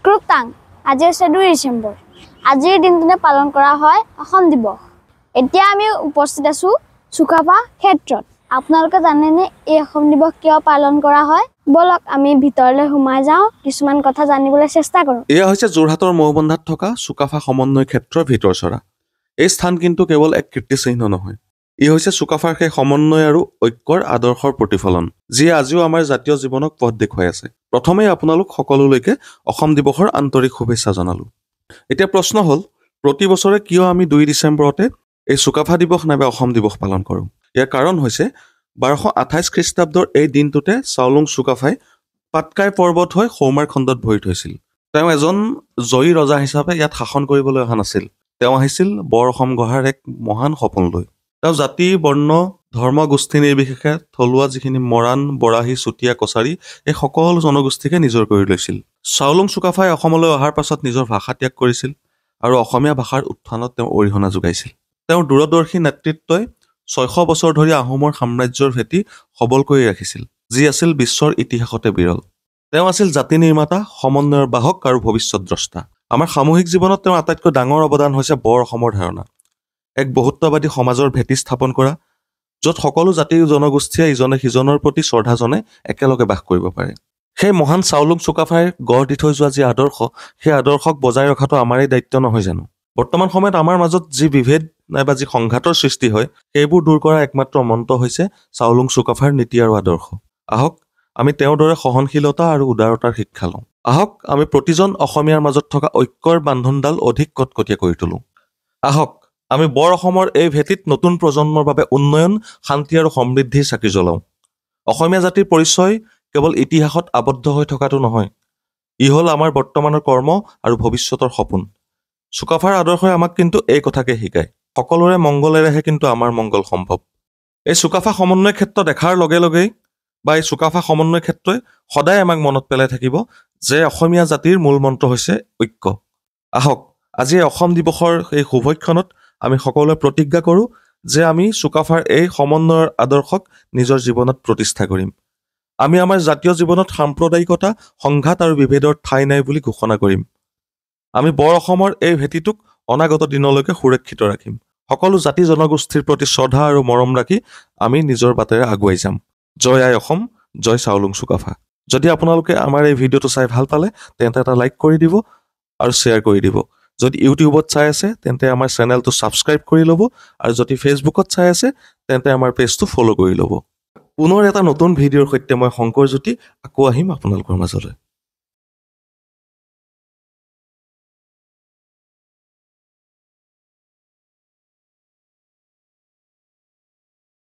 ক্ৰুকটাং আজি হৈছে 2 ডিচেম্বৰ আজিৰ দিনটোতে পালন কৰা হয় অসম দিৱস এতিয়া আমি উপস্থিত আছো চুকাফা ক্ষেত্ৰত আপোনালোকে জানেনে এই অসম দিৱস কিয় পালন কৰা হয় বলক আমি ভিতৰলৈ সোমাই যাওঁ কিছুমান কথা জানিবলৈ চেষ্টা কৰোঁ এয়া হৈছে যোৰহাটৰ মৌবন্ধাত থকা চুকাফা সমন্বয় ক্ষেত্ৰৰ ভিতৰচৰা এই স্থান কিন্তু কেৱল এক কীৰ্তিচিহ্ন নহয় ই হৈছে চুকাফাৰ সেই সমন্বয় আৰু ঐক্যৰ আদৰ্শৰ প্ৰতিফলন যি আজিও আমাৰ জাতীয় জীৱনক পথ দেখুৱাই আছে প্ৰথমে আপোনালোক সকলোলৈকে অসম দিৱসৰ আন্তৰিক শুভেচ্ছা জনালো এতিয়া প্ৰশ্ন হ'ল প্ৰতি বছৰে কিয় আমি 2 ডিচেম্বৰতে এই চুকাফা দিৱস নাইবা অসম দিৱস পালন কৰোঁ ইয়াৰ কাৰণ হৈছে 1228 খ্ৰীষ্টাব্দৰ এই দিনটোতে চাওলুং চুকাফাই পাটকাই পৰ্বত হৈ সৌমাৰ খণ্ডত ভৰি থৈছিল তেওঁ এজন জয়ী ৰজা হিচাপে ইয়াত শাসন কৰিবলৈ অহা নাছিল তেওঁ আহিছিল বৰ অসম গঢ়াৰ এক মহান সপোন লৈ তেওঁ জাতি বৰ্ণ ধৰ্ম গোষ্ঠী নিৰ্বিশেষে থলুৱা যিখিনি মৰাণ বৰাহী চুতীয়া কছাৰী এই সকলো জনগোষ্ঠীকে নিজৰ কৰি লৈছিল চাওলুং চুকাফাই অসমলৈ অহাৰ পাছত নিজৰ ভাষা ত্যাগ কৰিছিল আৰু অসমীয়া ভাষাৰ উত্থানত তেওঁ অৰিহণা যোগাইছিল তেওঁৰ দূৰদৰ্শী নেতৃত্বই 600 বছৰ ধৰি আহোমৰ সাম্ৰাজ্যৰ ভেটি সবল কৰি ৰাখিছিল যি আছিল বিশ্বৰ ইতিহাসতে বিৰল তেওঁ আছিল জাতি নিৰ্মাতা সমন্বয়ৰ বাহক আৰু ভৱিষ্যত দ্ৰষ্টা আমাৰ সামূহিক জীৱনত তেওঁৰ আটাইতকৈ ডাঙৰ অৱদান হৈছে বৰ অসমৰ ধাৰণা এক বহুত্ববাদী সমাজৰ ভেটি স্থাপন কৰা য'ত সকলো জাতি জনগোষ্ঠীয়ে ইজনে সিজনৰ প্ৰতি শ্ৰদ্ধাজনে একেলগে বাস কৰিব পাৰে সেই মহান চাওলুং চুকাফাই গঢ় দি থৈ যোৱা যি আদৰ্শ সেই আদৰ্শক বজাই ৰখাটো আমাৰেই দায়িত্ব নহয় জানো বৰ্তমান সময়ত আমাৰ মাজত যি বিভেদ নাইবা যি সংঘাতৰ সৃষ্টি হয় সেইবোৰ দূৰ কৰা একমাত্ৰ মন্ত্ৰ হৈছে চাওলুং চুকাফাৰ নীতি আৰু আদৰ্শ আহক আমি তেওঁৰ দৰে সহনশীলতা আৰু উদাৰতাৰ শিক্ষা লওঁ আহক আমি প্ৰতিজন অসমীয়াৰ মাজত থকা ঐক্যৰ বান্ধনডাল অধিক কটকটীয়া কৰি তোলোঁ আহক আমি বৰ অসমৰ এই ভেটিত নতুন প্ৰজন্মৰ বাবে উন্নয়ন শান্তি আৰু সমৃদ্ধিৰ চাকি জ্বলাওঁ অসমীয়া জাতিৰ পৰিচয় কেৱল ইতিহাসত আবদ্ধ হৈ থকাটো নহয় ই হ'ল আমাৰ বৰ্তমানৰ কৰ্ম আৰু ভৱিষ্যতৰ সপোন চুকাফাৰ আদৰ্শই আমাক কিন্তু এই কথাকে শিকায় সকলোৰে মংগলেৰেহে কিন্তু আমাৰ মংগল সম্ভৱ এই চুকাফা সমন্বয় ক্ষেত্ৰ দেখাৰ লগে লগেই বা এই চুকাফা সমন্বয় ক্ষেত্ৰই সদায় আমাক মনত পেলাই থাকিব যে অসমীয়া জাতিৰ মূল মন্ত্ৰ হৈছে ঐক্য আহক আজি অসম দিৱসৰ এই শুভক্ষণত আমি সকলোৱে প্ৰতিজ্ঞা কৰোঁ যে আমি চুকাফাৰ এই সমন্বয়ৰ আদৰ্শক নিজৰ জীৱনত প্ৰতিষ্ঠা কৰিম আমি আমাৰ জাতীয় জীৱনত সাম্প্ৰদায়িকতা সংঘাত আৰু বিভেদৰ ঠাই নাই বুলি ঘোষণা কৰিম আমি বৰ অসমৰ এই ভেটিটোক অনাগত দিনলৈকে সুৰক্ষিত ৰাখিম সকলো জাতি জনগোষ্ঠীৰ প্ৰতি শ্ৰদ্ধা আৰু মৰম ৰাখি আমি নিজৰ বাটেৰে আগুৱাই যাম জয় আই অসম জয় চাওলুং চুকাফা যদি আপোনালোকে আমাৰ এই ভিডিঅ'টো চাই ভাল পালে তেন্তে এটা লাইক কৰি দিব আৰু শ্বেয়াৰ কৰি দিব যদি ইউটিউবত চাই আছে তেন্তে আমাৰ চেনেলটো ছাবস্ক্ৰাইব কৰি ল'ব আৰু যদি ফেচবুকত চাই আছে তেন্তে আমাৰ পেজটো ফ'ল' কৰি ল'ব পুনৰ এটা নতুন ভিডিঅ'ৰ সৈতে মই শংকৰ জ্যোতি আকৌ আহিম আপোনালোকৰ মাজলৈ